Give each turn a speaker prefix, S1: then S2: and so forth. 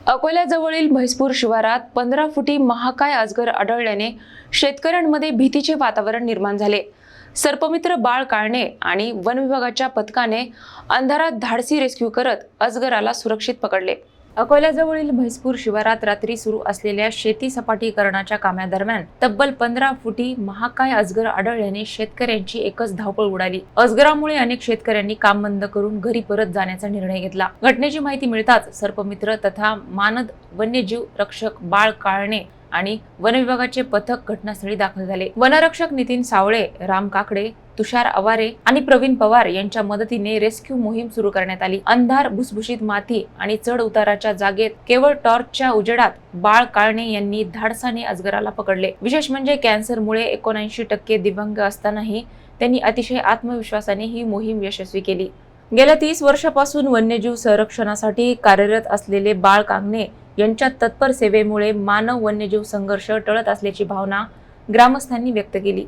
S1: अकोल्याजवळील म्हैसपूर शिवारात 15 फुटी महाकाय अजगर आढळल्याने शेतकऱ्यांमध्ये भीतीचे वातावरण निर्माण झाले। सर्पमित्र बाळ काळणे आणि वन विभागाच्या पथकाने अंधारात धाडसी रेस्क्यू करत अजगराला सुरक्षित पकडले। अकोल्याजवळील म्हैसपूर शिवारात रात्री सुरू असलेल्या शेती सपाटीकरणाच्या कामादरम्यान तब्बल 15 फुटी महाकाय अजगर आढळल्याने शेतकऱ्यांची एकच धावपळ उडाली। अजगरामुळे अनेक शेतकऱ्यांनी काम बंद करून घरी परत जाण्याचा निर्णय घेतला। घटनेची माहिती मिळताच सर्पमित्र तथा मानद वन्यजीव रक्षक बाळ काळणे आणि वन विभागाचे पथक घटनास्थळी दाखल झाले। वनरक्षक नितीन सावळे, राम काकडे, तुषार अवारे आणि प्रवीण पवार यांच्या मदतीने रेस्क्यू मोहीम सुरू करण्यात आली। अंधार, भुसभुशीत माती आणि चढ उताराच्या जागेत केवळ टॉर्चच्या उजेडात बाळ काळणे यांनी धाडसाने अजगराला पकडले। विशेष म्हणजे कॅन्सरमुळे 79% दिव्यांग असतानाही त्यांनी अतिशय आत्मविश्वासाने ही मोहीम यशस्वी केली। गेल्या 30 वर्षापासून वन्यजीव संरक्षणासाठी कार्यरत असलेले बाळ काळणे यांच्या तत्पर सेवेमुळे मानव वन्यजीव संघर्ष टळत असल्याची भावना ग्रामस्थांनी व्यक्त केली।